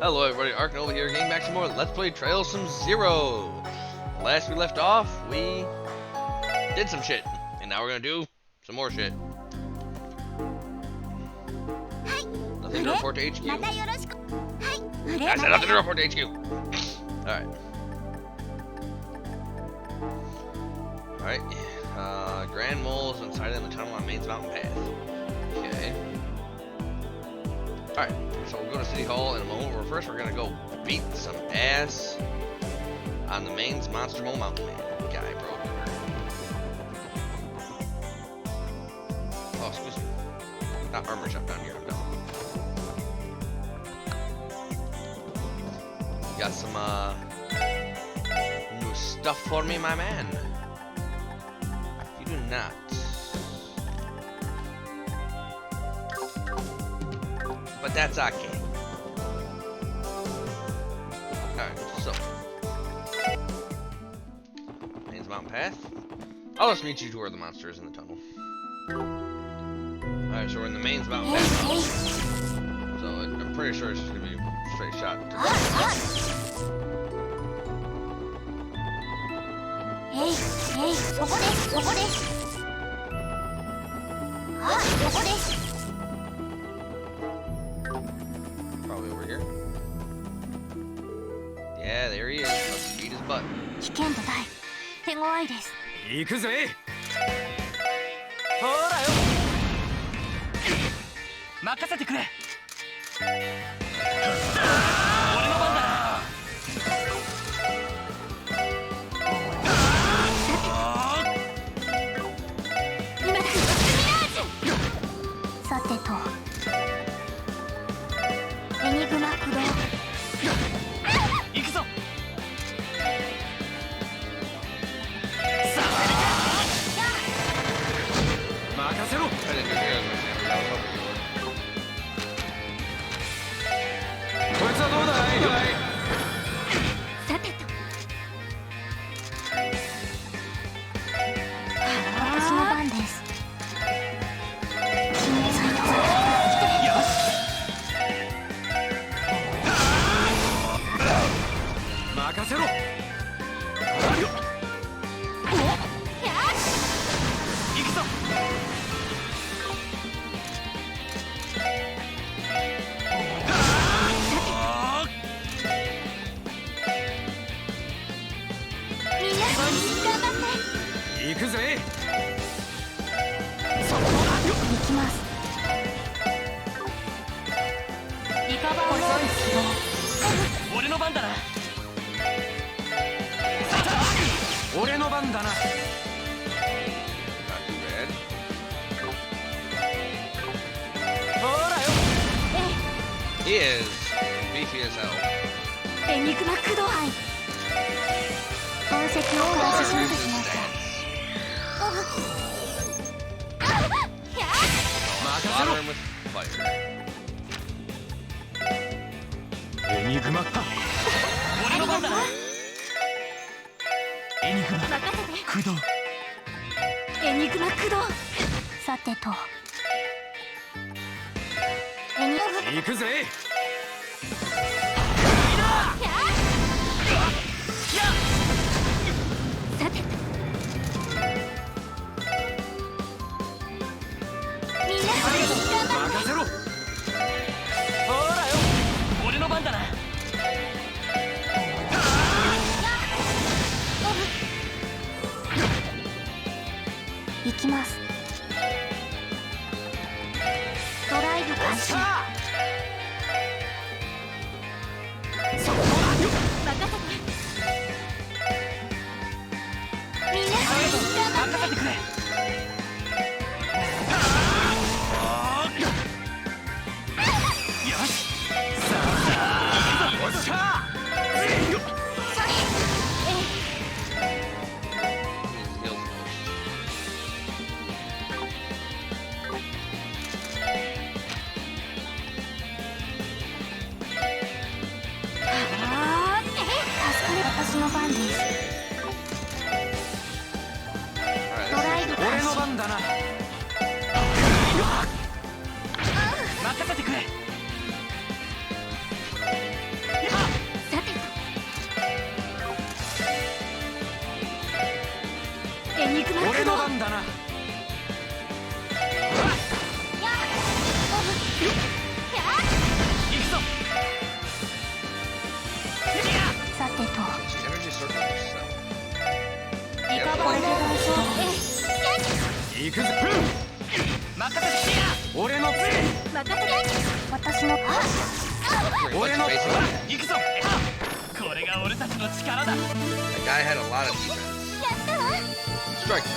Hello everybody, Arkanova here, getting back some more Let's Play Trails from Zero. Last we left off, we did some shit, and now we're gonna do some more shit. Nothing to report to HQ. I said nothing to report to HQ. Alright. Alright, Grand Mole is inside in the tunnel on Main's Mountain Path. Okay. Alright, so we'll go to City Hall in a moment, but first we're gonna go beat some ass on the Main's Monster Mole Mountain Man guy, bro. Oh, excuse me. Not armor shop down here, I'm done. You got some, new stuff for me, my man? You do not. But that's okay. Alright, so. Main's Mountain Path. I'll just meet you to where the monster is in the tunnel. Alright, so we're in the Main's Mountain Path. So I'm pretty sure it's just gonna be a straight shot to probably over here. Yeah, there he is. Let's beat his butt. 手強いです。行くぜ。ほらよ。任せてくれ。俺の番だ。今だ。ミラージュ。さてと。エニグマ駆動。行くぞ。任せろ。こいつはどうだい。さてと。私の番です。よし。任せろ。行くぞ。行くぜ。そこだよ。行きます。リカバーモード起動。俺の番だな。俺の番だな。 Not too bad. ほらよ。He is beefy as hell. エニグマ駆動。痕跡を開始しました。Water him with fire. エニグマ。俺の番だな。エニグマ。任せて。駆動。エニグマ駆動。さてと。エニグマ。行くぜ。さてと。みんなそれで頑張って。任せろ。ほらよ。俺の番だな。行きます。ドライブ開始。そこだよ。任せて。みんなそれで頑張って。任せてくれ。よし。さあ。おっしゃ。He's 行くぜ。任せてや。俺の杖。任せて。私の。 Pretty much 俺の杖。 basically. 行くぞ。これが俺たちの力だ。 That guy had a lot of defense. やったわ。 Strike.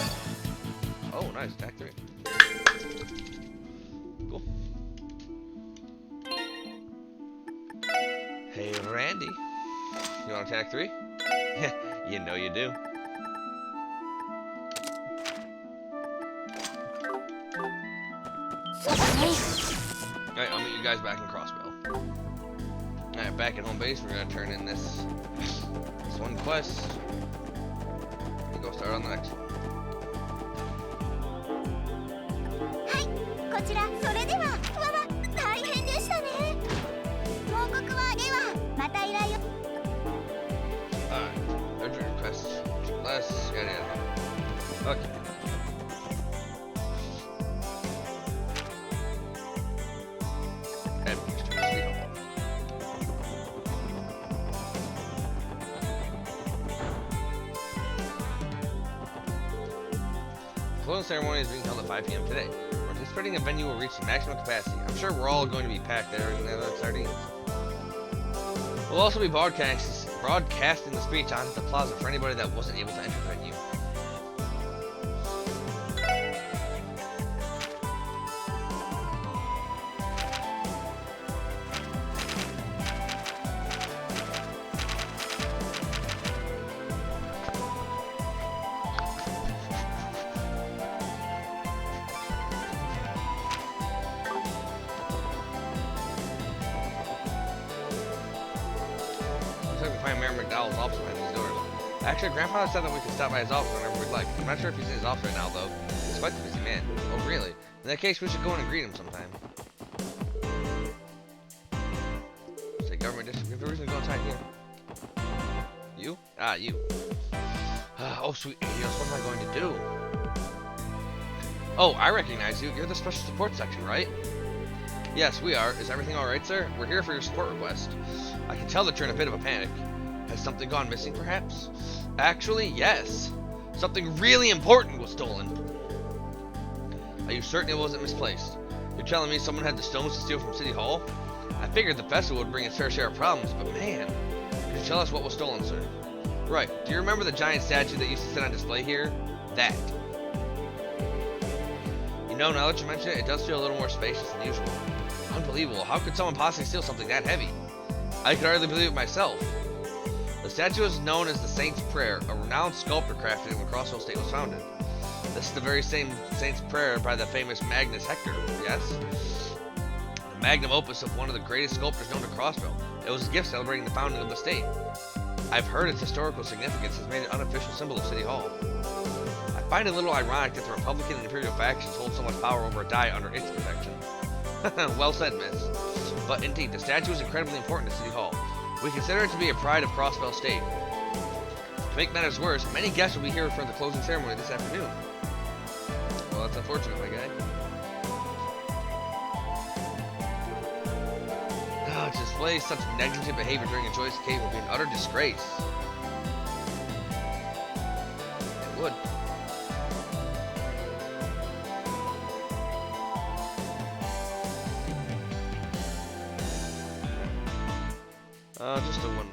Oh, nice. Attack 3. Cool. Hey, Randy. You want attack 3? Yeah, you know you do. Alright, I'll meet you guys back in Crossbell. Alright, back at home base, we're gonna turn in this one quest. And go start on the next one. こちらそれではわわ大変でしたね。報告はではまた依頼を。 Alright, urgent requests, less, yada yada. Okay. And Mr. City Hall. The closing ceremony is being held at 5 p.m. today. We're anticipating a venue will reach the maximum capacity. I'm sure we're all going to be packed there in the sardines. We'll also be broadcasting the speech onto the plaza for anybody that wasn't able to enter the venue. McDowell's office behind these doors. Actually, Grandfather said that we could stop by his office whenever we'd like. I'm not sure if he's in his office right now, though. He's quite the busy man. Oh, really? In that case, we should go in and greet him sometime. Say, government district. We have no reason to go inside here. You? Ah, you. Oh, sweet Adios, what am I going to do? Oh, I recognize you. You're the special support section, right? Yes, we are. Is everything alright, sir? We're here for your support request. I can tell that you're in a bit of a panic. Has something gone missing, perhaps? Actually, yes. Something really important was stolen. Are you certain it wasn't misplaced? You're telling me someone had the stones to steal from City Hall? I figured the festival would bring its fair share of problems, but man, could you tell us what was stolen, sir? Right. Do you remember the giant statue that used to sit on display here? That. You know, now that you mention it, it does feel a little more spacious than usual. Unbelievable. How could someone possibly steal something that heavy? I could hardly believe it myself. The statue is known as the Saint's Prayer, a renowned sculptor crafted it when Crossville State was founded. This is the very same Saint's Prayer by the famous Magnus Hector, yes? The magnum opus of one of the greatest sculptors known to Crossville. It was a gift celebrating the founding of the state. I've heard its historical significance has made it an unofficial symbol of City Hall. I find it a little ironic that the Republican and Imperial factions hold so much power over a die under its protection. Well said, miss. But indeed, the statue is incredibly important to City Hall. We consider it to be a pride of Crossville State. To make matters worse, many guests will be here for the closing ceremony this afternoon. Well, that's unfortunate, my guy. Oh, to display such negligent behavior during a joyous occasion would be an utter disgrace. It would. Just a one moment.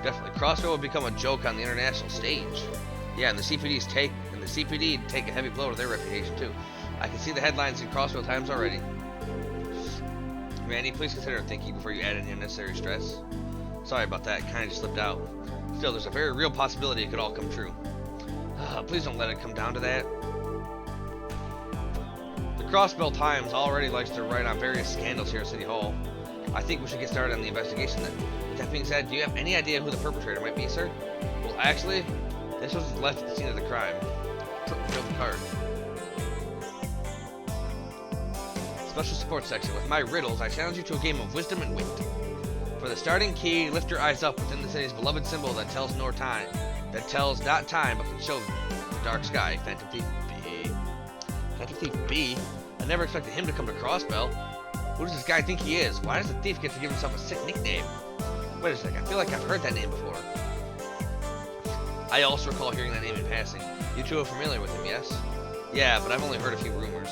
Definitely, Crossville would become a joke on the international stage. Yeah, and the CPD take a heavy blow to their reputation too. I can see the headlines in Crossville Times already. Randy, please consider thinking before you add any unnecessary stress. Sorry about that, kind of just slipped out. Still, there's a very real possibility it could all come true. Please don't let it come down to that. The Crossbell Times already likes to write on various scandals here at City Hall. I think we should get started on the investigation then. That being said, do you have any idea who the perpetrator might be, sir? Well, actually, this was left at the scene of the crime. Show the card. Special support section. With my riddles, I challenge you to a game of wisdom and wit. For the starting key, lift your eyes up within the city's beloved symbol that tells not time, but can show the dark sky. Phantom Thief B. Phantom Thief B? I never expected him to come to Crossbell. Who does this guy think he is? Why does the thief get to give himself a sick nickname? Wait a second, I feel like I've heard that name before. I also recall hearing that name in passing. You two are familiar with him, yes? Yeah, but I've only heard a few rumors.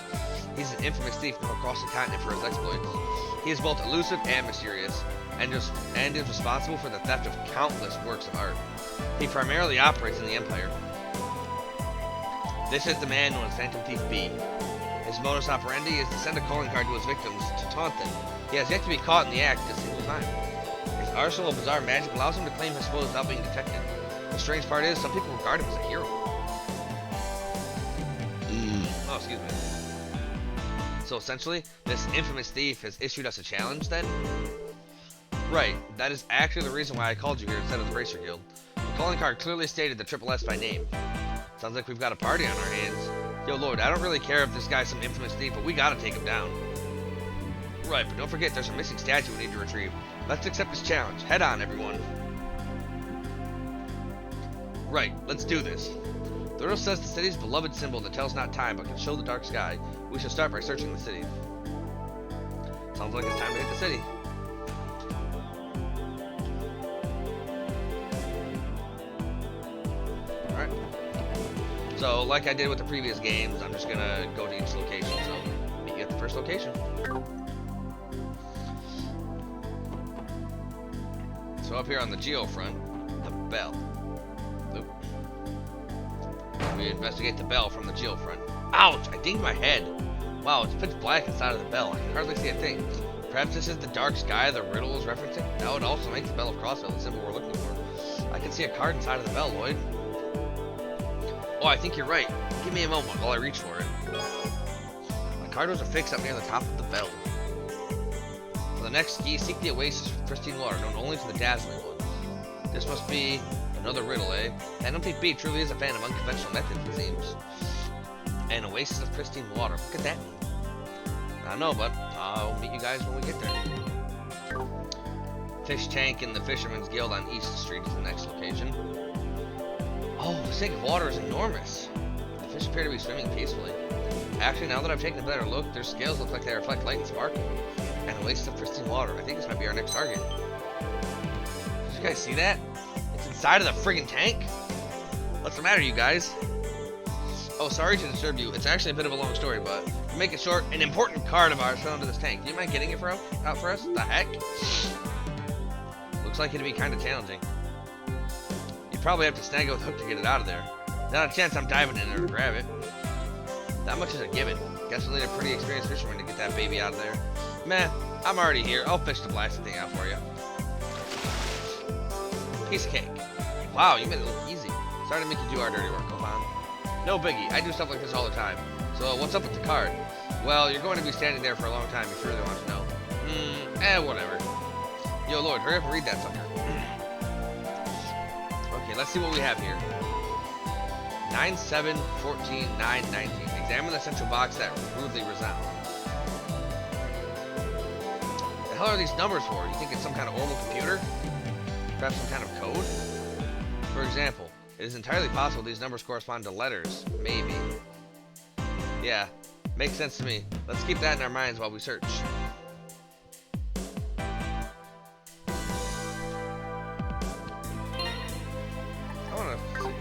He's an infamous thief known across the continent for his exploits. He is both elusive and mysterious, and is responsible for the theft of countless works of art. He primarily operates in the Empire. This is the man known as Phantom Thief B. His modus operandi is to send a calling card to his victims to taunt them. He has yet to be caught in the act a single time. His arsenal of bizarre magic allows him to claim his foes without being detected. The strange part is, some people regard him as a hero. Oh, excuse me. So essentially, this infamous thief has issued us a challenge then? Right, that is actually the reason why I called you here instead of the Bracer Guild. The calling card clearly stated the Triple S by name. Sounds like we've got a party on our hands. Yo, Lord, I don't really care if this guy's some infamous thief, but we gotta take him down. Right, but don't forget there's a missing statue we need to retrieve. Let's accept this challenge. Head on, everyone. Right, let's do this. The riddle says the city's beloved symbol that tells not time but can show the dark sky. We shall start by searching the city. Sounds like it's time to hit the city. Alright. So, like I did with the previous games, I'm just gonna go to each location. So, meet you at the first location. So up here on the Geo front, the bell. Oop. We investigate the bell from the Geo front. Ouch! I dinged my head. Wow, it's pitch black inside of the bell. I can hardly see a thing. Perhaps this is the dark sky the riddle is referencing? That would also make the Bell of Crossville the symbol we're looking for. I can see a card inside of the bell, Lloyd. Oh, I think you're right. Give me a moment while I reach for it. My card was affixed up near the top of the bell. For the next key, seek the oasis for pristine water, known only to the dazzling ones. This must be another riddle, eh? Phantom Thief B truly is a fan of unconventional methods, it seems. An oasis of pristine water. What could that mean? I don't know, but I'll meet you guys when we get there. Fish Tank in the Fisherman's Guild on East Street is the next location. Oh, the sink of water is enormous. The fish appear to be swimming peacefully. Actually, now that I've taken a better look, their scales look like they reflect light and sparkle. And a waste of pristine water. I think this might be our next target. Did you guys see that? It's inside of the friggin' tank? What's the matter, you guys? Oh, sorry to disturb you. It's actually a bit of a long story, but to make it short, an important card of ours fell into this tank. Do you mind getting it out for us? The heck? Looks like it'd be kind of challenging. You'd probably have to snag it with a hook to get it out of there. Not a chance I'm diving in there to grab it. That much is a given. Guess we'll need a pretty experienced fisherman to get that baby out of there. Meh, I'm already here. I'll fish the blasted thing out for you. Piece of cake. Wow, you made it look easy. Sorry to make you do our dirty work, Kohan. No biggie, I do stuff like this all the time. So, what's up with the card? Well, you're going to be standing there for a long time if you really want to know. Whatever. Yo, Lord, hurry up and read that sucker. Okay, let's see what we have here. 9-7-14-9-19. Examine the central box that rudely resounds. The hell are these numbers for? You think it's some kind of orbital computer? Perhaps some kind of code? For example, it is entirely possible these numbers correspond to letters. Maybe. Yeah, makes sense to me. Let's keep that in our minds while we search. I wanna see.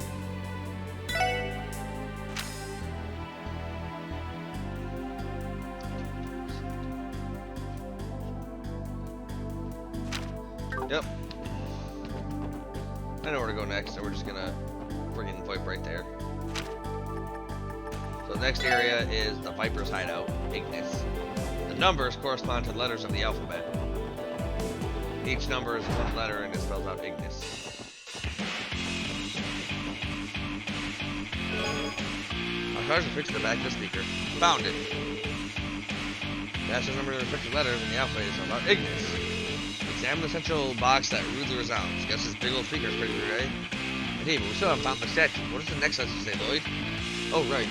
Yep. I know where to go next, so we're just gonna friggin' VoIP right there. So the next area is the Viper's Hideout, Ignis. The numbers correspond to the letters of the alphabet. Each number is one letter and it spells out Ignis. Our cards are fixed to the back of the speaker. Found it. That's the number of the respective letters in the alphabet is spelled out Ignis. Examine the central box that rudely resounds. Guess this big old speaker is pretty good, eh? Hey, but we still haven't found the statue. What does the next message say, Lloyd? Oh, right.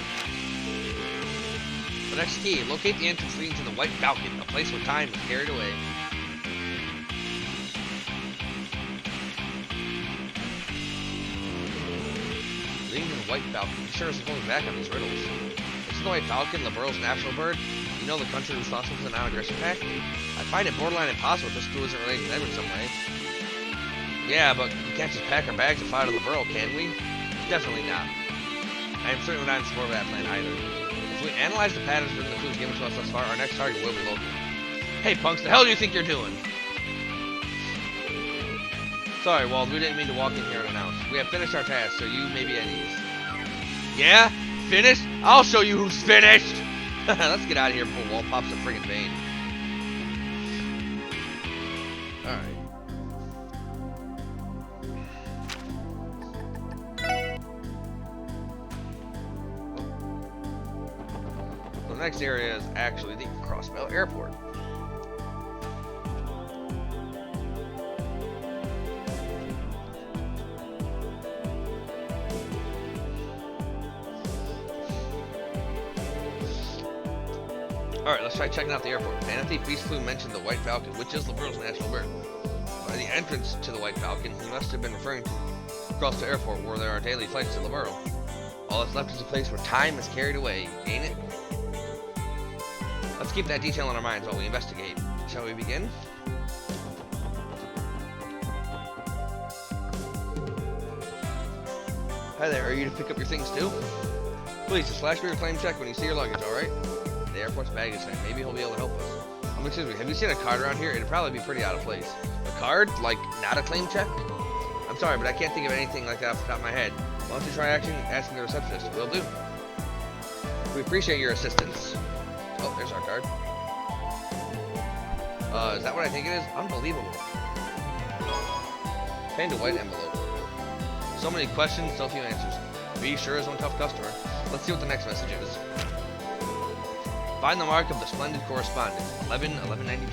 The next key. Locate the entrance leading to the White Falcon, a place where time is carried away. Leading to the White Falcon. You sure is going back on these riddles. Isn't the White Falcon Libero's national bird? You know the country responsible for the non-aggression pact? I find it borderline impossible if this clue isn't related to them in some way. Yeah, but we can't just pack our bags and fly to the borough, can we? Definitely not. I am certainly not in support of that plan either. If we analyze the patterns within the clues given to us thus far, our next target will be local. Hey, punks, the hell do you think you're doing? Sorry, Wald, we didn't mean to walk in here unannounced. We have finished our task, so you may be at ease. Yeah? Finished? I'll show you who's finished! Let's get out of here before Wald pops a friggin' vein. Alright. The next area is actually the Crossbell Airport. Alright, let's try checking out the airport. Panathy Beast Flu mentioned the White Falcon, which is Liberal's national bird. By the entrance to the White Falcon, he must have been referring to across the airport where there are daily flights to Liberal. All that's left is a place where time is carried away, ain't it? Let's keep that detail in our minds while we investigate. Shall we begin? Hi there, are you to pick up your things too? Please, just flash me your claim check when you see your luggage, alright? The airport's baggage thing. Maybe he'll be able to help us. Excuse me, have you seen a card around here? It'd probably be pretty out of place. A card? Like, not a claim check? I'm sorry, but I can't think of anything like that off the top of my head. Why don't you try asking the receptionist? Will do. We appreciate your assistance. Oh, there's our card. Is that what I think it is? Unbelievable. Pinned a white envelope. So many questions, so few answers. Be sure is one tough customer. Let's see what the next message is. Find the mark of the splendid correspondent. 11-1192.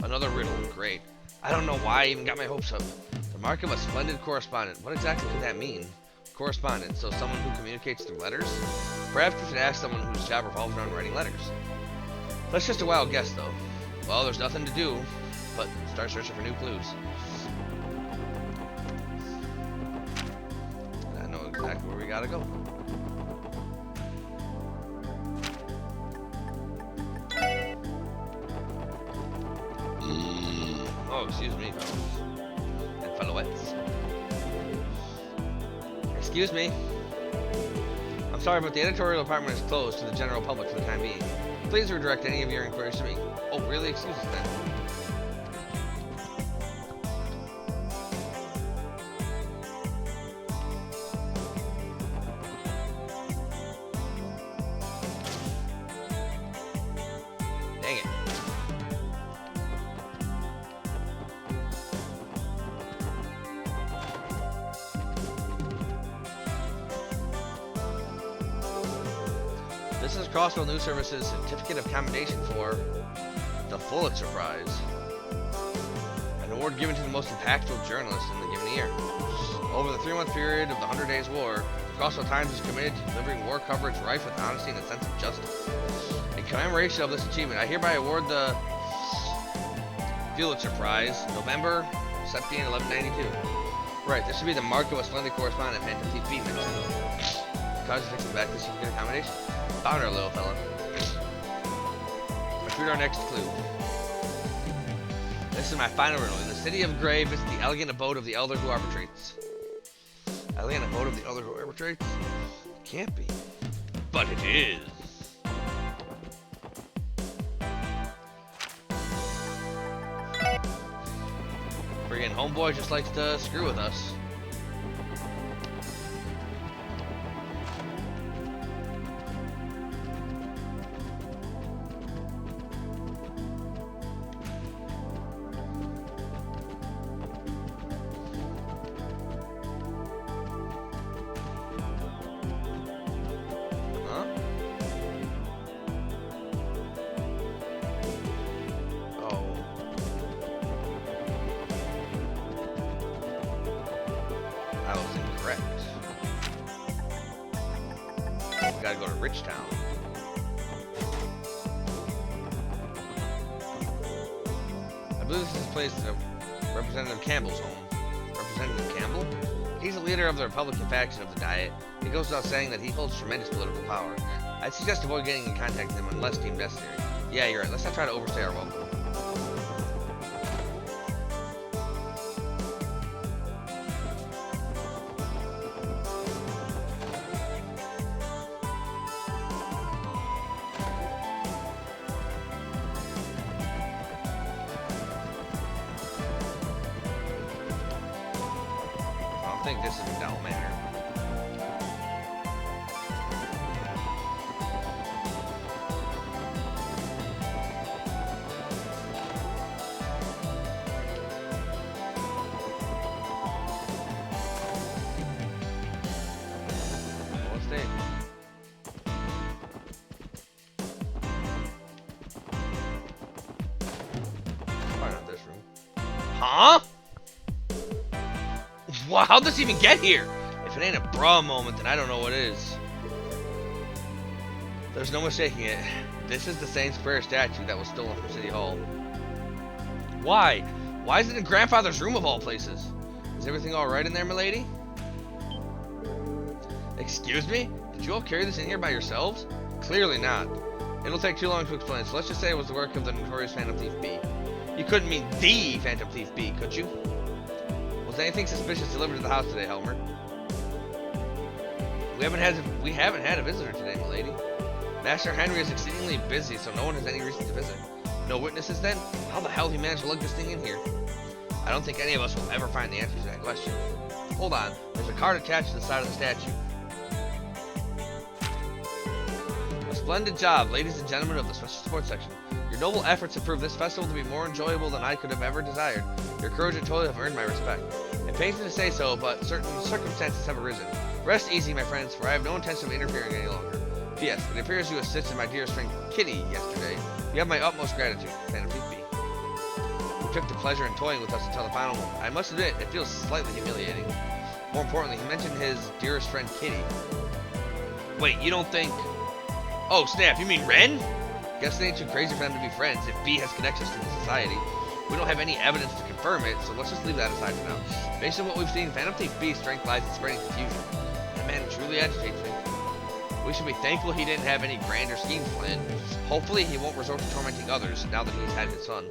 Another riddle. Great. I don't know why I even got my hopes up. The mark of a splendid correspondent. What exactly could that mean? Correspondent. So someone who communicates through letters? Perhaps we should ask someone whose job revolves around writing letters. That's just a wild guess, though. Well, there's nothing to do but start searching for new clues. I know exactly where we gotta go. Oh, excuse me, fellas and fellowettes. Excuse me. I'm sorry, but the editorial department is closed to the general public for the time being. Please redirect any of your inquiries to me. Oh, really? Excuse us then. Dang it. This is Crossville News Service's Certificate of Commendation for the Pulitzer Prize, an award given to the most impactful journalist in the given year. Over the 3-month period of the 100 Days War, the Crossville Times is committed to delivering war coverage rife with honesty and a sense of justice. In commemoration of this achievement, I hereby award the Pulitzer Prize, November 17, 1192. Right, this should be the mark of a splendid correspondent, Phantom TV mentioned. Cause to take them back to certificate of commendation. Found her, little fella. Let's read our next clue. This is my final riddle. In the city of Gray, visit the elegant abode of the elder who arbitrates. Elegant abode of the elder who arbitrates? Can't be. But it is. Friggin' homeboy just likes to screw with us. Gotta go to Richtown. I believe this is the place of Representative Campbell's home. Representative Campbell? He's a leader of the Republican faction of the Diet. It goes without saying that he holds tremendous political power. I'd suggest avoid getting in contact with him unless deemed necessary. Yeah, you're right. Let's not try to overstay our welcome. I think this is McDowell Manor. What's that? Probably not this room. Huh? Wow, how'd this even get here? If it ain't a bra moment, then I don't know what is. There's no mistaking it. This is the Saint's Prayer statue that was stolen from City Hall. Why? Why is it in Grandfather's room of all places? Is everything alright in there, milady? Excuse me? Did you all carry this in here by yourselves? Clearly not. It'll take too long to explain, so let's just say it was the work of the notorious Phantom Thief B. You couldn't mean THE Phantom Thief B, could you? Was anything suspicious delivered to the house today, Helmer? We haven't had a visitor today, milady. Master Henry is exceedingly busy, so no one has any reason to visit. No witnesses then? How the hell did he manage to lug this thing in here? I don't think any of us will ever find the answer to that question. Hold on, there's a card attached to the side of the statue. A splendid job, ladies and gentlemen of the Special Support Section. Your noble efforts have proved this festival to be more enjoyable than I could have ever desired. Your courage and toil have earned my respect. It pains me to say so, but certain circumstances have arisen. Rest easy, my friends, for I have no intention of interfering any longer. P.S. It appears you assisted my dearest friend Kitty yesterday. You have my utmost gratitude, Phantom Thief B. Who took the pleasure in toying with us until the final moment. I must admit, it feels slightly humiliating. More importantly, he mentioned his dearest friend Kitty. Wait, you don't think... Oh, snap, you mean Ren? Guess it ain't too crazy for them to be friends if B has connections to the society. We don't have any evidence to confirm it, so let's just leave that aside for now. Based on what we've seen, Phantom Thief B's strength lies in spreading confusion. That man truly agitates me. We should be thankful he didn't have any grander schemes planned. Hopefully he won't resort to tormenting others now that he's had his son.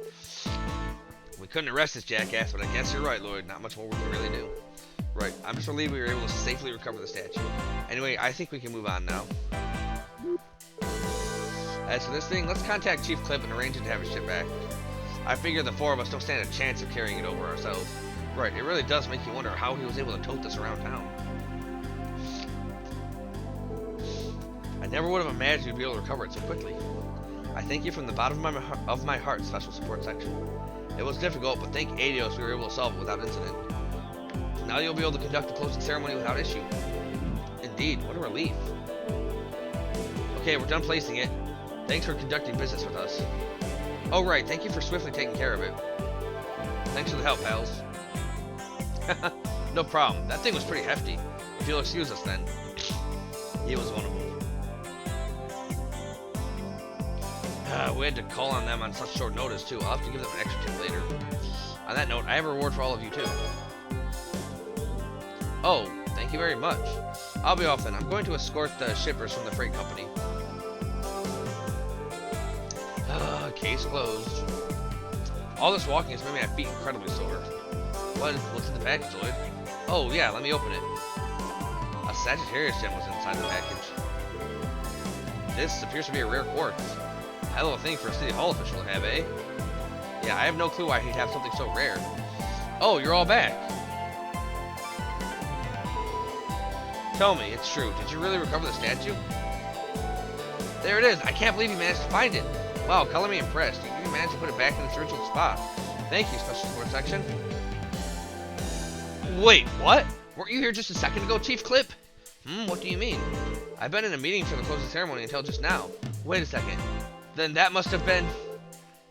We couldn't arrest this jackass, but I guess you're right, Lloyd. Not much more we can really do. Right, I'm just relieved we were able to safely recover the statue. Anyway, I think we can move on now. As for this thing, let's contact Chief Clip and arrange it to have it shipped back. I figure the four of us don't stand a chance of carrying it over ourselves. Right, it really does make you wonder how he was able to tote this around town. I never would have imagined we'd be able to recover it so quickly. I thank you from the bottom of my heart, Special Support Section. It was difficult, but thank Hideout we were able to solve it without incident. Now you'll be able to conduct the closing ceremony without issue. Indeed, what a relief. Okay, we're done placing it. Thanks for conducting business with us. Oh right, thank you for swiftly taking care of it. Thanks for the help, pals. No problem. That thing was pretty hefty. If you'll excuse us then. He was one of them. We had to call on them on such short notice too. I'll have to give them an extra tip later. On that note, I have a reward for all of you too. Oh, thank you very much. I'll be off then. I'm going to escort the shippers from the freight company. Case closed. All this walking has made my feet incredibly sore. What's in the package, Lloyd? Oh yeah, let me open it. A Sagittarius gem was inside the package. This appears to be a rare quartz. Hell of a thing for a City Hall official to have, eh? Yeah, I have no clue why he'd have something so rare. Oh, you're all back. Tell me, it's true. Did you really recover the statue? There it is. I can't believe you managed to find it. Wow, color me impressed. You even managed to put it back in its original spot. Thank you, Special Support Section. Wait, what? Weren't you here just a second ago, Chief Clip? What do you mean? I've been in a meeting for the closing ceremony until just now. Wait a second. Then that must have been...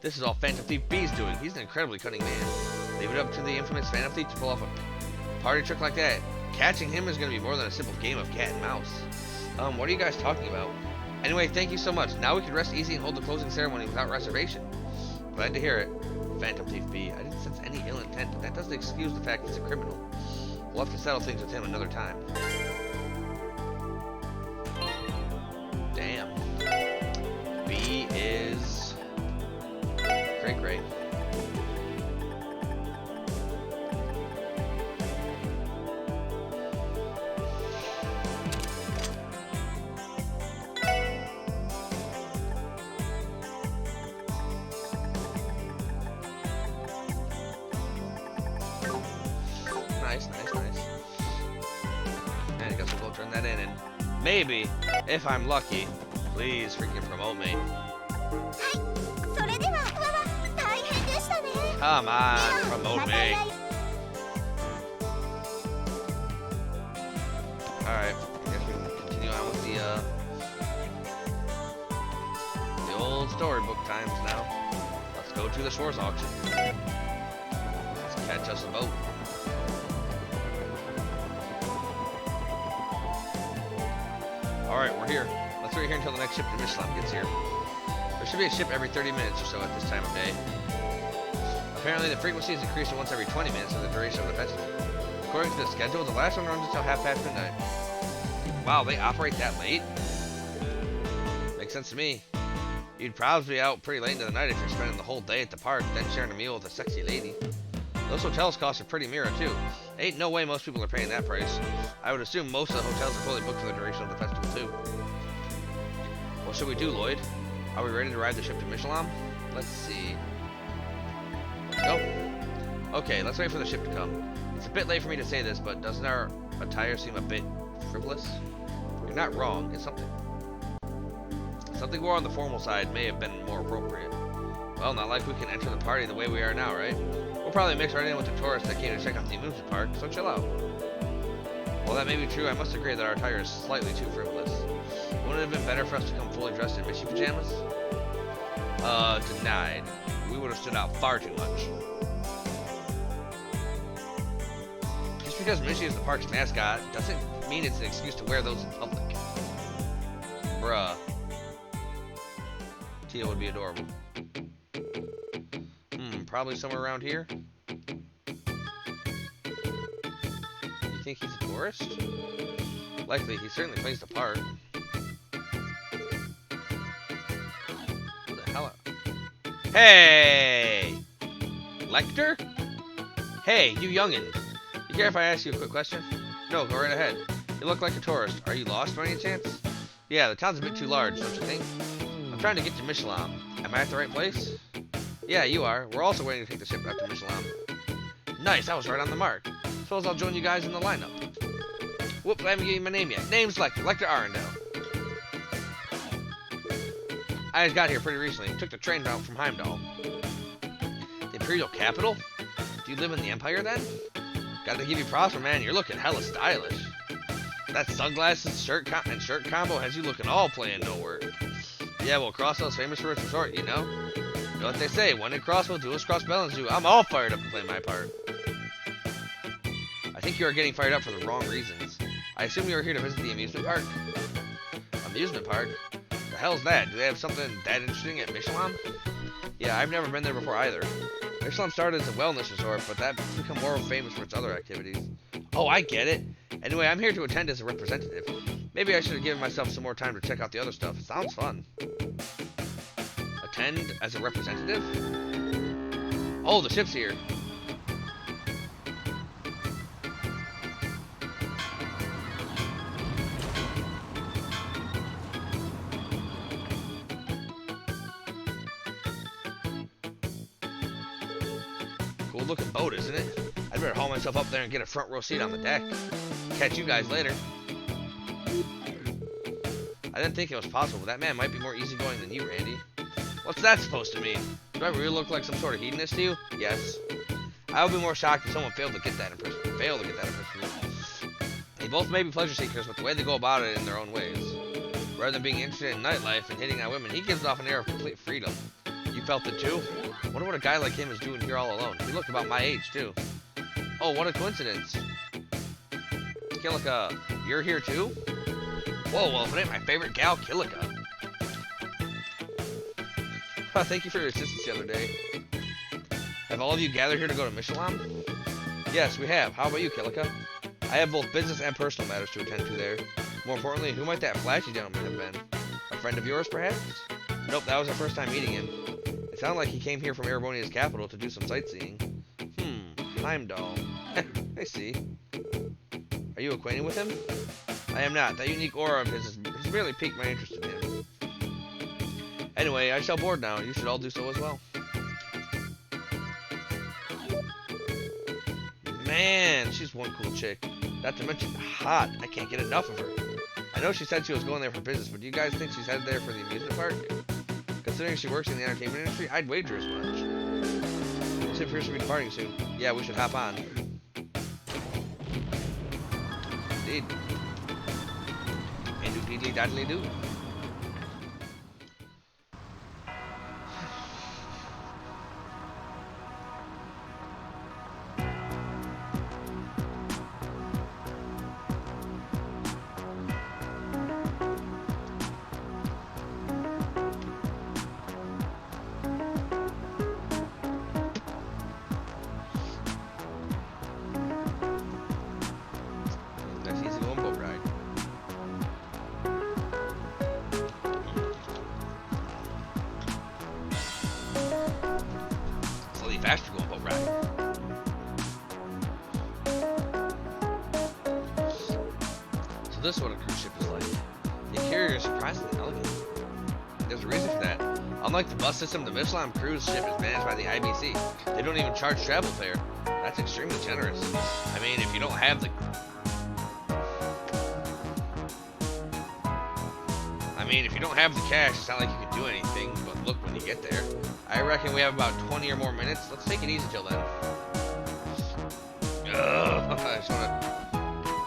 This is all Phantom Thief B's doing. He's an incredibly cunning man. Leave it up to the infamous Phantom Thief to pull off a party trick like that. Catching him is going to be more than a simple game of cat and mouse. What are you guys talking about? Anyway, thank you so much. Now we can rest easy and hold the closing ceremony without reservation. Glad to hear it. Phantom Thief B. I didn't sense any ill intent, but that doesn't excuse the fact he's a criminal. We'll have to settle things with him another time. Damn. B is... Great. Nice. And I guess we'll go turn that in, and maybe, if I'm lucky, please freaking promote me. それでは大変でしたね。 Come on, promote また me. 来 Alright, I guess we can continue on with the old storybook times now. Let's go to the shores auction. Let's catch us a boat. Alright, we're here. Let's wait here until the next ship to Michelin gets here. There should be a ship every 30 minutes or so at this time of day. Apparently the frequency is increased to once every 20 minutes for the duration of the festival. According to the schedule, the last one runs until midnight. Wow, they operate that late? Makes sense to me. You'd probably be out pretty late into the night if you're spending the whole day at the park, then sharing a meal with a sexy lady. Those hotels cost a pretty mirror too. Ain't no way most people are paying that price. I would assume most of the hotels are fully booked for the duration of the festival too. What should we do, Lloyd? Are we ready to ride the ship to Michelin? Let's see. Let's go. Okay, let's wait for the ship to come. It's a bit late for me to say this, but doesn't our attire seem a bit frivolous? You're not wrong. It's something more on the formal side may have been more appropriate. Well, not like we can enter the party the way we are now, right? We'll probably mix right in with the tourists that came to check out the amusement park, so chill out. While that may be true, I must agree that our attire is slightly too frivolous. Wouldn't it have been better for us to come fully dressed in Mishy pajamas? Denied. We would have stood out far too much. Just because Mishy is the park's mascot doesn't mean it's an excuse to wear those in public. Bruh. Tia would be adorable. Probably somewhere around here. You think he's a tourist? Likely, he certainly plays the part. Who the hell? Hey! Lecter? Hey, you youngin'. You care if I ask you a quick question? No, go right ahead. You look like a tourist. Are you lost by any chance? Yeah, the town's a bit too large, don't you think? I'm trying to get to Michelin. Am I at the right place? Yeah, you are. We're also waiting to take the ship back to Michelin. Nice, I was right on the mark. Suppose I'll join you guys in the lineup. Whoops, I haven't given you my name yet. Name's Lecter Arundel. I just got here pretty recently. Took the train route from Heimdall. The Imperial capital? Do you live in the Empire then? Gotta give you props, man. You're looking hella stylish. That sunglasses, shirt combo has you looking all playing no work. Yeah, well, Crossville's famous for its resort, you know? You know what they say, when in Crossville, do as Crossbellans do. I'm all fired up to play my part. I think you are getting fired up for the wrong reasons. I assume you are here to visit the amusement park? Amusement park? The hell's that? Do they have something that interesting at Michelin? Yeah, I've never been there before either. Michelin started as a wellness resort, but that's become more famous for its other activities. Oh, I get it. Anyway, I'm here to attend as a representative. Maybe I should have given myself some more time to check out the other stuff. Sounds fun. Attend as a representative? Oh, the ship's here. Cool looking boat, isn't it? I'd better haul myself up there and get a front row seat on the deck. Catch you guys later. I didn't think it was possible, but that man might be more easygoing than you, Randy. What's that supposed to mean? Do I really look like some sort of hedonist to you? Yes. I would be more shocked if someone failed to get that impression from you. They both may be pleasure seekers, but the way they go about it in their own ways. Rather than being interested in nightlife and hitting on women, he gives off an air of complete freedom. You felt it too? Wonder what a guy like him is doing here all alone. He looked about my age too. Oh, what a coincidence. Kilika, you're here too? Whoa, well, if it ain't my favorite gal, Kilika. Thank you for your assistance the other day. Have all of you gathered here to go to Michelin? Yes, we have. How about you, Kilika? I have both business and personal matters to attend to there. More importantly, who might that flashy gentleman have been? A friend of yours, perhaps? Nope, that was our first time meeting him. It sounded like he came here from Erebonia's capital to do some sightseeing. Heimdall. I see. Are you acquainted with him? I am not. That unique aura of his has really piqued my interest in him. Anyway, I shall board now. You should all do so as well. Man, she's one cool chick. Not to mention hot. I can't get enough of her. I know she said she was going there for business, but do you guys think she's headed there for the amusement park? Considering she works in the entertainment industry, I'd wager as much. Looks like we're departing soon. Yeah, we should hop on. Indeed. And doodly daddly do. Faster going boat ride. So this is what a cruise ship is like. The interior is surprisingly elegant. There's a reason for that. Unlike the bus system, the Michelin cruise ship is managed by the IBC. They don't even charge travel fare. That's extremely generous. I mean, if you don't have the cash, it's not like you can do anything but look when you get there. I reckon we have about 20 or more minutes. Let's take it easy till then. Ugh, can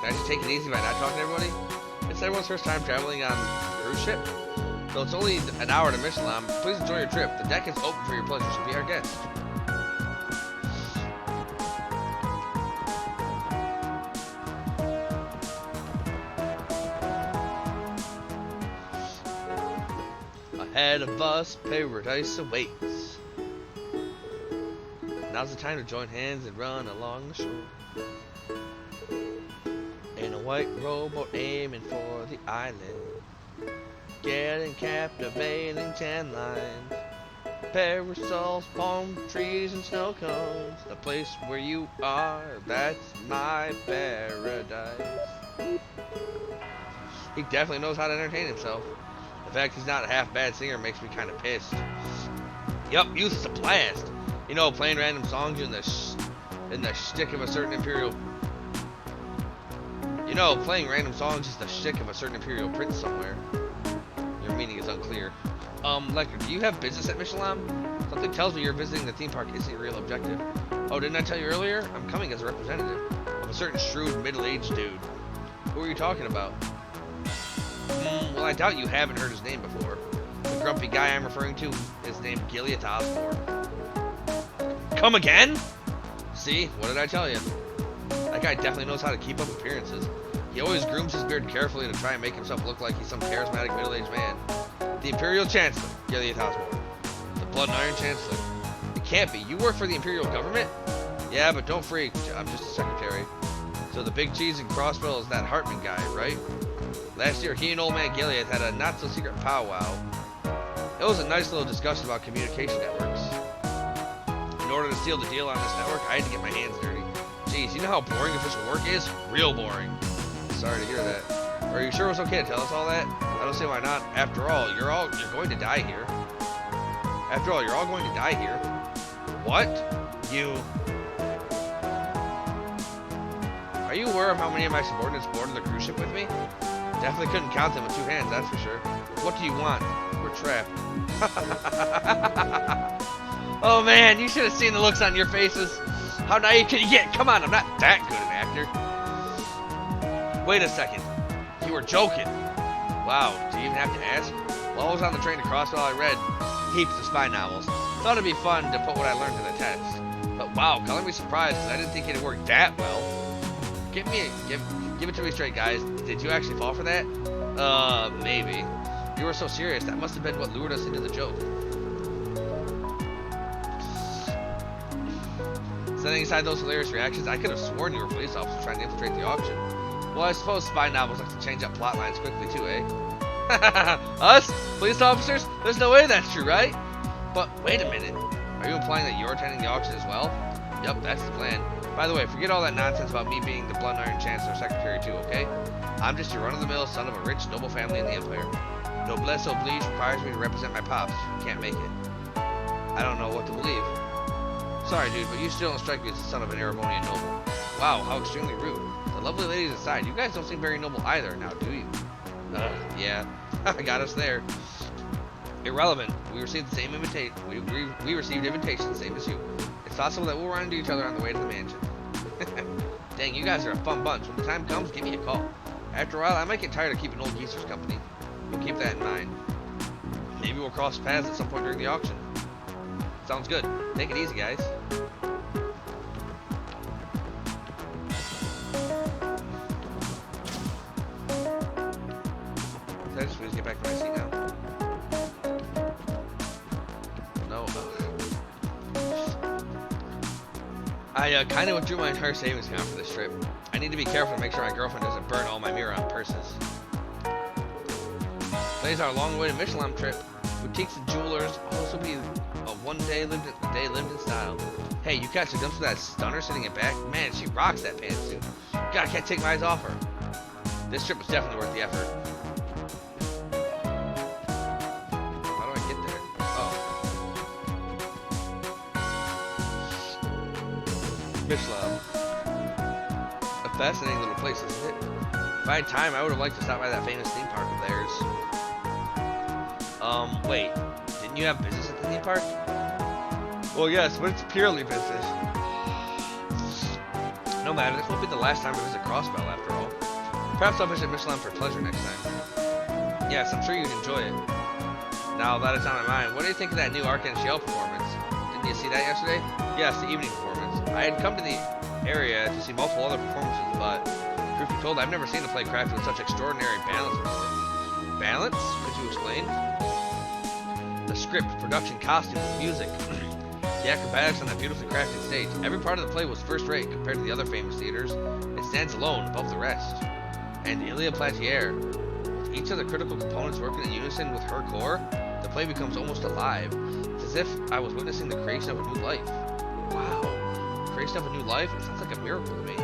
I just take it easy by not talking to everybody? It's everyone's first time traveling on a cruise ship. So it's only an hour to Michelin. Please enjoy your trip. The deck is open for your pleasure, so be our guest. Ahead of us, paradise awaits. Now's the time to join hands and run along the shore. In a white rowboat aiming for the island. Getting captivating tan lines. Parasols, palm trees, and snow cones. The place where you are, that's my paradise. He definitely knows how to entertain himself. The fact he's not a half-bad singer makes me kind of pissed. Yup, youth is a blast. You know, playing random songs in the shtick of a certain Imperial... You know, playing random songs is the shtick of a certain Imperial prince somewhere. Your meaning is unclear. Lecter, do you have business at Michelin? Something tells me you're visiting the theme park isn't your real objective. Oh, didn't I tell you earlier? I'm coming as a representative of a certain shrewd middle-aged dude. Who are you talking about? Well, I doubt you haven't heard his name before. The grumpy guy I'm referring to is named Gilead Osborne. Come again? See? What did I tell you? That guy definitely knows how to keep up appearances. He always grooms his beard carefully to try and make himself look like he's some charismatic middle-aged man. The Imperial Chancellor, Gilead Osborne. The Blood and Iron Chancellor. It can't be. You work for the Imperial government? Yeah, but don't freak. I'm just a secretary. So the big cheese and crossbill is that Hartman guy, right? Last year, he and old man Gilead had a not-so-secret powwow. It was a nice little discussion about communication networks. In order to seal the deal on this network, I had to get my hands dirty. Jeez, you know how boring official work is? Real boring. Sorry to hear that. Are you sure it was okay to tell us all that? I don't see why not. After all, you're going to die here. After all, you're all going to die here. What? You... Are you aware of how many of my subordinates boarded the cruise ship with me? Definitely couldn't count them with two hands, that's for sure. What do you want? We're trapped. Oh man, you should have seen the looks on your faces. How naive can you get? Come on, I'm not that good an actor. Wait a second. You were joking. Wow, do you even have to ask? While I was on the train to Crossville, I read heaps of spy novels. Thought it'd be fun to put what I learned to the test. But wow, color me surprised because I didn't think it'd work that well. Give it to me straight, guys. Did you actually fall for that? Maybe. You were so serious. That must have been what lured us into the joke. Setting aside those hilarious reactions, I could have sworn you were police officers trying to infiltrate the auction. Well, I suppose spy novels like to change up plot lines quickly too, eh? Us? Police officers? There's no way that's true, right? But wait a minute. Are you implying that you're attending the auction as well? Yup, that's the plan. By the way, forget all that nonsense about me being the Blood Iron Chancellor secretary too, okay? I'm just your run-of-the-mill son of a rich, noble family in the Empire. Noblesse oblige requires me to represent my pops. Can't make it. I don't know what to believe. Sorry, dude, but you still don't strike me as the son of an Erebonian noble. Wow, how extremely rude. The lovely ladies aside, you guys don't seem very noble either, now do you? Yeah. I got us there. Irrelevant. We received the same invitation. We received invitations, same as you. It's possible that we'll run into each other on the way to the mansion. Dang, you guys are a fun bunch. When the time comes, give me a call. After a while, I might get tired of keeping old geezer's company. We'll keep that in mind. Maybe we'll cross paths at some point during the auction. Sounds good. Take it easy, guys. Did I just please get back to my seat now? No. I kind of withdrew my entire savings account for this trip. I need to be careful to make sure my girlfriend doesn't burn all my mirror on purses. Today's our long way to Michelin trip. Boutiques and jewelers will also be a day lived in style. Hey, you catch a glimpse of that stunner sitting in back? Man, she rocks that pantsuit. God, I can't take my eyes off her. This trip was definitely worth the effort. How do I get there? Oh. Michelin. A fascinating little place, isn't it? If I had time, I would have liked to stop by that famous theme park of theirs. Wait. Didn't you have business at the theme park? Well, yes, but it's purely business. No matter, this won't be the last time I visit Crossbell, after all. Perhaps I'll visit Michelin for pleasure next time. Yes, I'm sure you'd enjoy it. Now that it's on my mind, what do you think of that new Arcane Shell performance? Didn't you see that yesterday? Yes, the evening performance. I had come to the area to see multiple other performances, but truth be told, I've never seen a play crafted with such extraordinary balance before. Balance? Could you explain? The script, production, costumes, music, the acrobatics on that beautifully crafted stage. Every part of the play was first-rate compared to the other famous theaters. It stands alone above the rest. And Ilia Platier, with each of the critical components working in unison with her core, the play becomes almost alive. It's as if I was witnessing the creation of a new life. Wow. Creation of a new life? It sounds like a miracle to me.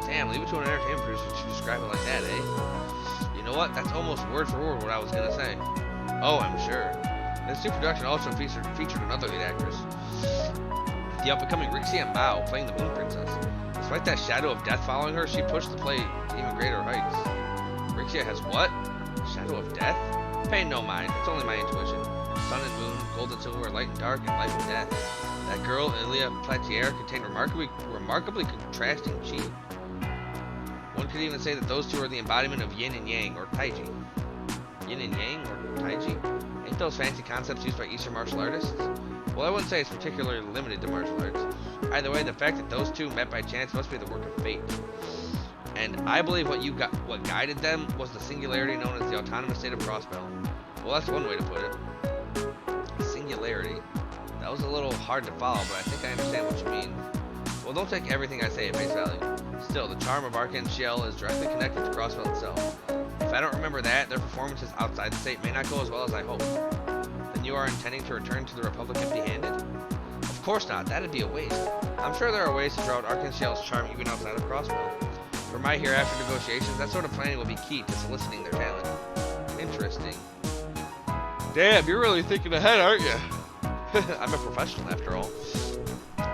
Damn, leave it to an entertainment producer to describe it like that, eh? You know what? That's almost word for word what I was gonna say. Oh, I'm sure. This new production also featured another lead actress, the up-and-coming Rixia Mao, playing the Moon Princess. Despite that shadow of death following her, she pushed the play to even greater heights. Rixia has what? Shadow of death? Pay no mind, it's only my intuition. Sun and moon, gold and silver, light and dark, and life and death. That girl, Ilia Platier, contained remarkably contrasting chi. One could even say that those two are the embodiment of yin and yang, or taiji. Yin and yang, or taiji? Ain't those fancy concepts used by Eastern martial artists? Well, I wouldn't say it's particularly limited to martial arts. Either way, the fact that those two met by chance must be the work of fate. And I believe what guided them was the singularity known as the autonomous state of Crossbell. Well, that's one way to put it. Singularity. That was a little hard to follow, but I think I understand what you mean. Well, don't take everything I say at face value. Still, the charm of Arcane Shell is directly connected to Crossbell itself. If I don't remember that, their performances outside the state may not go as well as I hope. Then you are intending to return to the Republic empty-handed? Of course not, that'd be a waste. I'm sure there are ways to draw out Arcane Shell's charm even outside of Crossbell. For my hereafter negotiations, that sort of planning will be key to soliciting their talent. Interesting. Damn, you're really thinking ahead, aren't you? I'm a professional after all.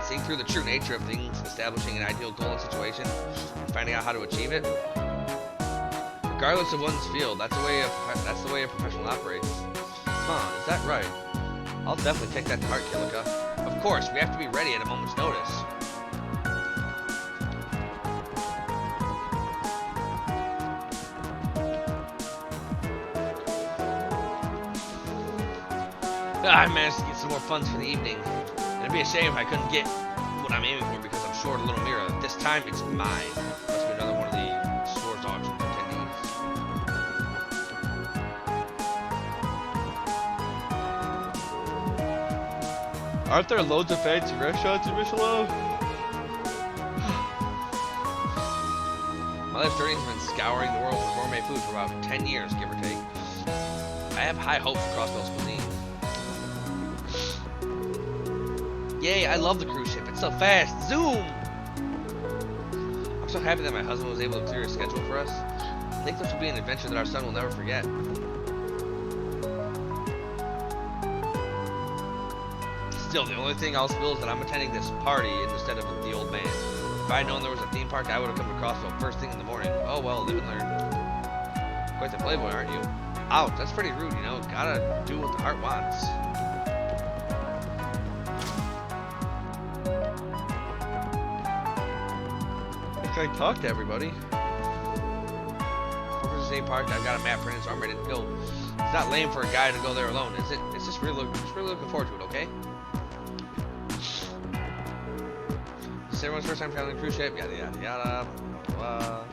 Seeing through the true nature of things, establishing an ideal goal and situation, and finding out how to achieve it. Regardless of one's field, that's the way a professional operates. Huh, is that right? I'll definitely take that to heart, Kilika. Of course, we have to be ready at a moment's notice. I managed to get some more funds for the evening. It'd be a shame if I couldn't get what I'm aiming for because I'm short a little mirror. This time it's mine. Must be another one of the store's auction attendees. Aren't there loads of fancy restaurants in Michelin? My life's journey has been scouring the world for gourmet food for about 10 years, give or take. I have high hopes for Crossbell's cuisine. Yay, I love the cruise ship. It's so fast. Zoom! I'm so happy that my husband was able to clear his schedule for us. I think this will be an adventure that our son will never forget. Still, the only thing I'll spill is that I'm attending this party instead of the old man. If I had known there was a theme park, I would have come to Crossbell first thing in the morning. Oh well, live and learn. Quite the playboy, aren't you? Ouch, that's pretty rude, you know. Gotta do what the heart wants. I talk to everybody. Over the same park, I've got a map printed, so I'm ready to go. It's not lame for a guy to go there alone, is it? It's just really looking forward to it, okay? It's everyone's first time traveling a cruise ship, yada yada yada, blah, blah.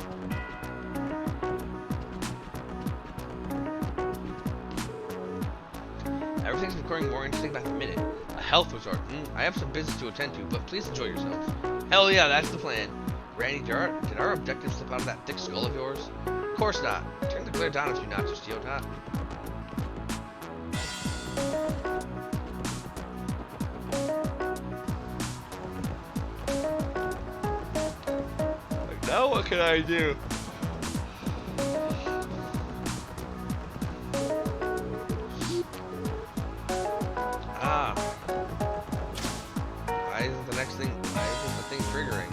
Everything's becoming more interesting by the minute. A health resort. I have some business to attend to, but please enjoy yourselves. Hell yeah, that's the plan. Randy, did our objectives slip out of that thick skull of yours? Of course not. Turn the glare down a few notches, Geotot. Like, now what can I do? Why isn't the thing triggering?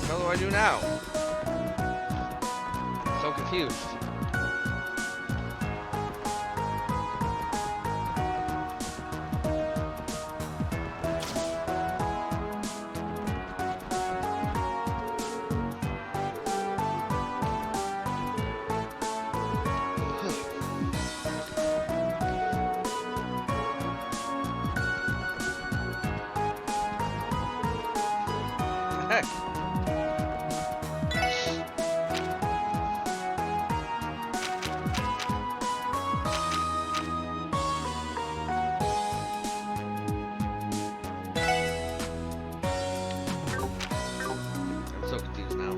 What do I do now? I'm so confused. Heck. I'm so confused now.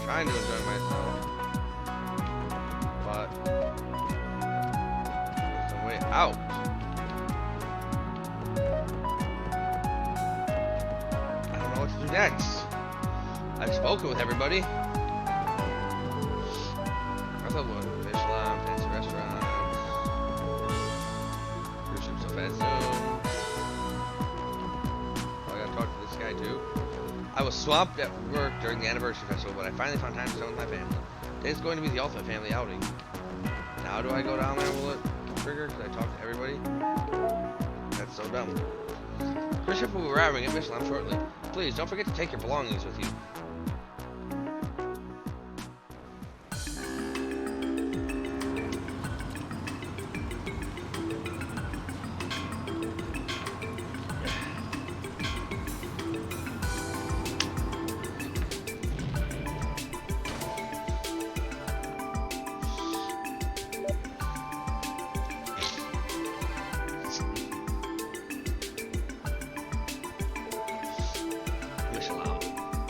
Trying to enjoy myself, but there's some way out. I don't know what to do next. I've spoken with everybody. I thought what? Fisherman, fancy restaurants, cruise ship so fast soon. Oh, I gotta talk to this guy too. I was swamped at work during the anniversary festival, but I finally found time to spend with my family. Today's going to be the ultimate family outing. Now do I go down there? Will it trigger? Because I talk to everybody? That's so dumb. Cruise ship will be arriving at Michelin shortly. Please, don't forget to take your belongings with you.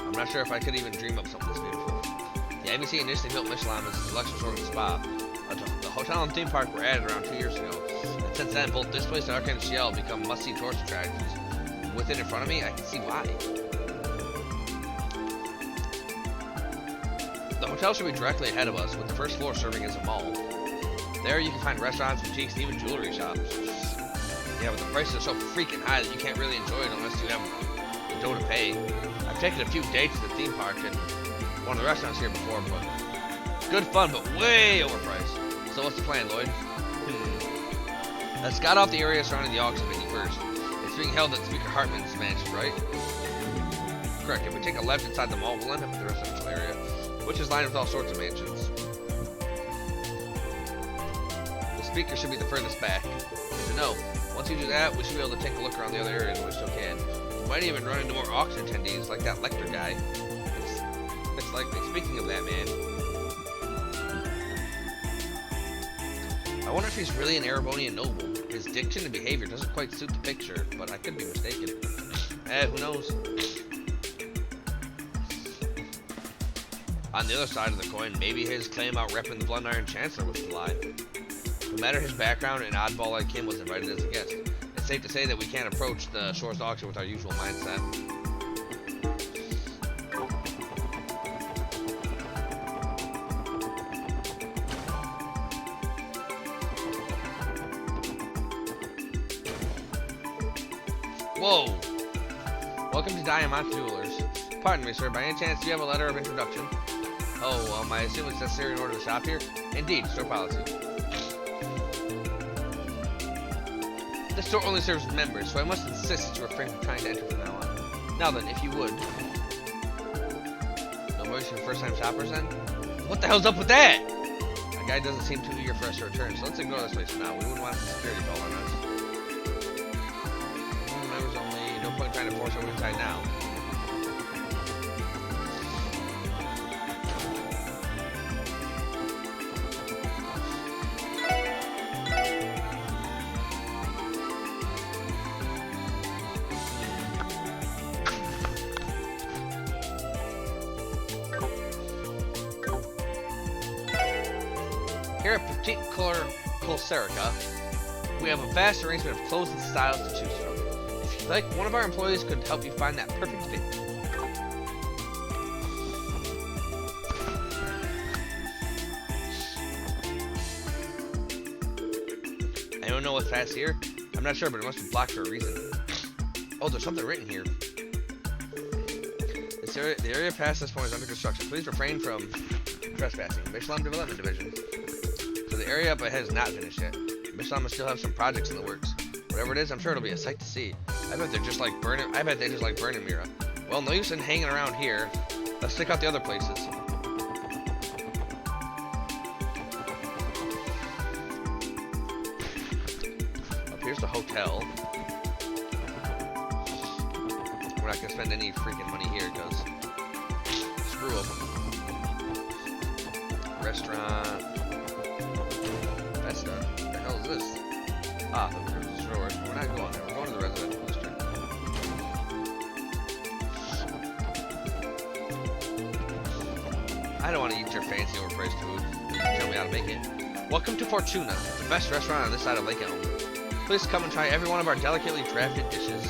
I'm not sure if I could even dream up something this beautiful. The ABC initially built Michelin as a luxury resort and spa. The hotel and theme park were added around 2 years ago. And since then, both this place and Arcane Shell become must-see tourist attractions. With it in front of me, I can see why. The hotel should be directly ahead of us, with the first floor serving as a mall. There you can find restaurants, boutiques, and even jewelry shops. Yeah, but the prices are so freaking high that you can't really enjoy it unless you have the dough to pay. I've taken a few dates to the theme park and one of the restaurants here before, but good fun, but way overpriced. So what's the plan, Lloyd? Let's scout off the area surrounding the auction venue first. It's being held at Speaker Hartman's mansion, right? Correct. If we take a left inside the mall, we'll end up at the residential area, which is lined with all sorts of mansions. The speaker should be the furthest back. Good to know. Once you do that, we should be able to take a look around the other areas when we still can. We might even run into more auction attendees like that Lecter guy. It's likely. Speaking of that, man. I wonder if he's really an Erebonian noble. His diction and behavior doesn't quite suit the picture, but I could be mistaken. Who knows? On the other side of the coin, maybe his claim about repping the Untitled Chancellor was a lie. No matter his background, an oddball like him was invited as a guest. It's safe to say that we can't approach the Shore's auction with our usual mindset. Whoa! Welcome to Diamond Jewelers. Pardon me, sir, by any chance do you have a letter of introduction? Oh, I assume it's necessary in order to shop here? Indeed, store policy. This store only serves members, so I must insist that you refrain from trying to enter from now on. Now then, if you would. No worries for first-time shoppers then? What the hell's up with that? That guy doesn't seem too eager for us to return, so let's ignore this place for now. We wouldn't want some security call on us. Members only. No point trying to force our way inside now. Here at Petite Colserica, we have a vast arrangement of clothes and styles to choose from. If you'd like, one of our employees could help you find that perfect fit. Anyone know what's past here? I'm not sure, but it must be blocked for a reason. Oh, there's something written here. The area past this point is under construction. Please refrain from trespassing. Fisherman Development Division. So the area up ahead is not finished yet. Fisherman must still have some projects in the works. Whatever it is, I'm sure it'll be a sight to see. I bet they just like burning Mira. Well, no use in hanging around here. Let's check out the other places. Up here's the hotel. We're not gonna spend any freaking money here because screw them. Restaurant. Vesta. What the hell is this? Ah, the store. We're not going there. We're going to the residential district. I don't want to eat your fancy overpriced food. You can tell me how to make it. Welcome to Fortuna, the best restaurant on this side of Lake Elm. Please come and try every one of our delicately crafted dishes.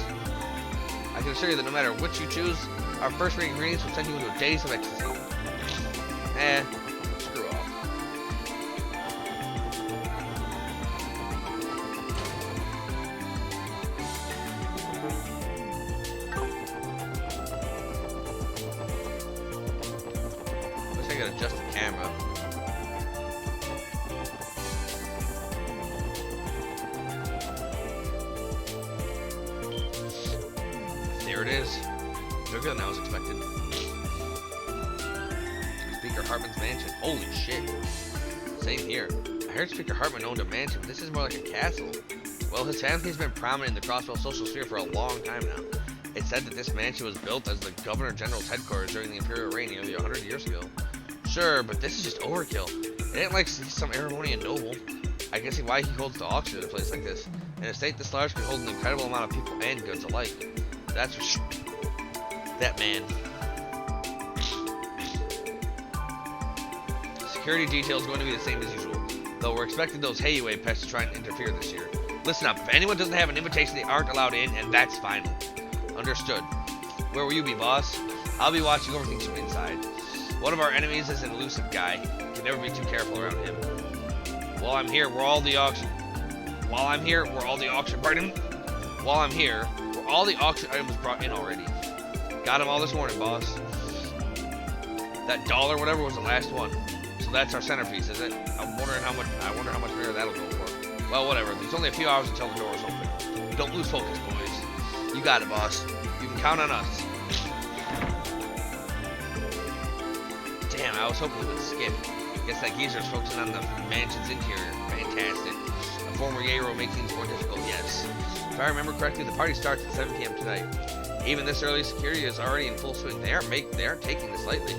I can assure you that no matter which you choose, our first-rate ingredients will send you into a daze of ecstasy. Screw off. Looks like I gotta adjust the camera. There it is. Bigger than I was expecting. Speaker Hartman's mansion. Holy shit. Same here. I heard Speaker Hartman owned a mansion, but this is more like a castle. Well, his family's been prominent in the Crossbell social sphere for a long time now. It's said that this mansion was built as the Governor General's headquarters during the Imperial reign nearly 100 years ago. Sure, but this is just overkill. It ain't like some Erebonian noble. I can see why he holds the auction at a place like this. An estate this large can hold an incredible amount of people and goods alike. That's for sure. That man. Security detail is going to be the same as usual, though we're expecting those Hideout pests to try and interfere this year. Listen up, if anyone doesn't have an invitation, they aren't allowed in, and that's final. Understood. Where will you be, boss? I'll be watching over things from inside. One of our enemies is an elusive guy. You can never be too careful around him. While I'm here, we're all the auction items brought in already. Got them all this morning, boss. That doll or whatever was the last one. So that's our centerpiece, is it? I wonder how much mirror that'll go for. Well, whatever. There's only a few hours until the doors open. Don't lose focus, boys. You got it, boss. You can count on us. Damn, I was hoping he would skip. Guess that geezer's focusing on the mansion's interior. Fantastic. A former Yairo makes things more difficult, yes. If I remember correctly, the party starts at 7 p.m. tonight. Even this early, security is already in full swing. They aren't taking this lightly.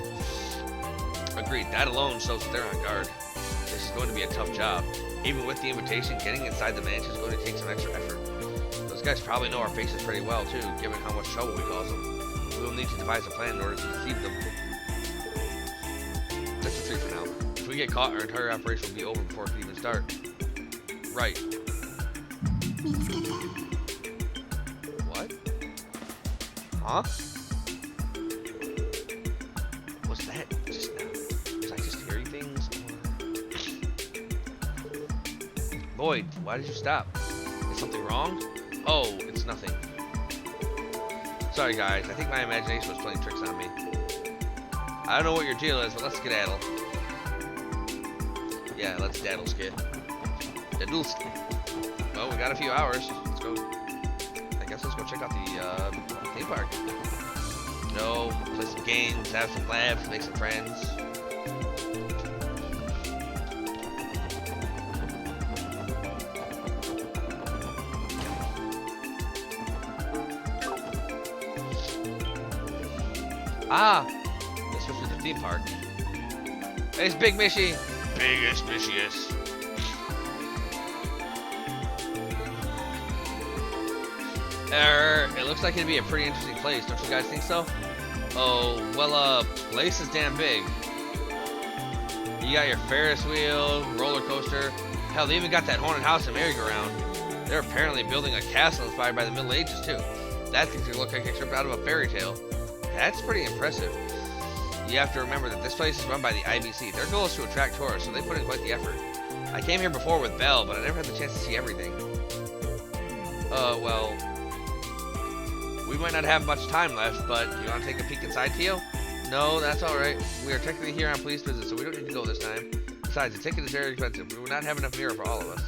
Agreed. That alone shows that they're on guard. This is going to be a tough job. Even with the invitation, getting inside the mansion is going to take some extra effort. Those guys probably know our faces pretty well, too, given how much trouble we cause them. We will need to devise a plan in order to deceive them. That's a 3 for now. If we get caught, our entire operation will be over before it can even start. Right. What? Huh? What's that just now? Was I just hearing things? Boyd, why did you stop? Is something wrong? Oh, it's nothing. Sorry guys, I think my imagination was playing tricks on me. I don't know what your deal is, but let's skedaddle. Yeah, let's daddle skid. Daddle-skid. Well, we got a few hours. Let's go. I guess let's go check out the theme park. No, play some games, have some laughs, make some friends. Ah! This was the theme park. Hey, it's Big Mishy! Biggest Mishiest. It looks like it'd be a pretty interesting place, don't you guys think so? Oh, well, place is damn big. You got your Ferris wheel, roller coaster. Hell, they even got that haunted house and merry-go-round. They're apparently building a castle inspired by the Middle Ages, too. That thing's gonna look like it's ripped out of a fairy tale. That's pretty impressive. You have to remember that this place is run by the IBC. Their goal is to attract tourists, so they put in quite the effort. I came here before with Belle, but I never had the chance to see everything. Well... we might not have much time left, but you want to take a peek inside, Tio? No, that's alright. We are technically here on police business, so we don't need to go this time. Besides, the ticket is very expensive. We would not have enough mirror for all of us.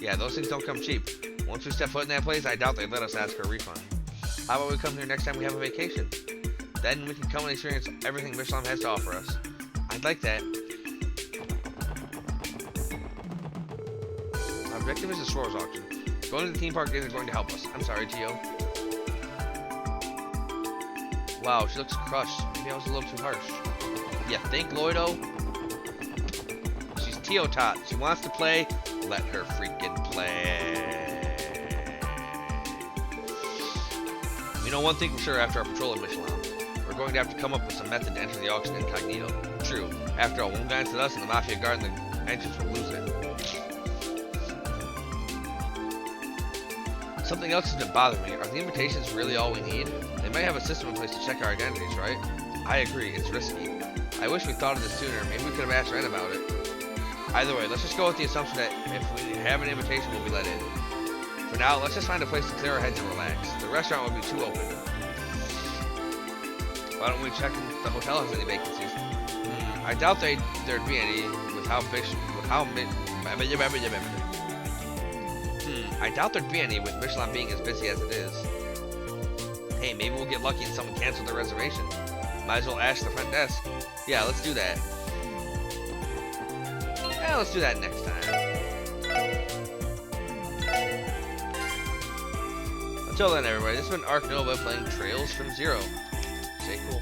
Yeah, those things don't come cheap. Once we step foot in that place, I doubt they'd let us ask for a refund. How about we come here next time we have a vacation? Then we can come and experience everything Michelin has to offer us. I'd like that. Our objective is the Shores auction. Going to the theme park isn't going to help us. I'm sorry, Tio. Wow, she looks crushed. Maybe I was a little too harsh. You think, Lloydo? She's Tio Tot. She wants to play. Let her freaking play. You know one thing for sure after our patrol of Michelin. We're going to have to come up with some method to enter the auction incognito. True. After all, one glance at us and the Mafia guard in the entrance will lose it. Something else has been bothering me. Are the invitations really all we need? They might have a system in place to check our identities, right? I agree, it's risky. I wish we thought of this sooner. Maybe we could have asked Ren about it. Either way, let's just go with the assumption that if we have an invitation, we'll be let in. For now, let's just find a place to clear our heads and relax. The restaurant will be too open. Why don't we check if the hotel has any vacancies? I doubt there'd be any I doubt there'd be any with Michelin being as busy as it is. Hey, maybe we'll get lucky and someone canceled their reservation. Might as well ask the front desk. Yeah, let's do that. Yeah, let's do that next time. Until then, everybody, this has been Ark Nova playing Trails from Zero. Stay cool.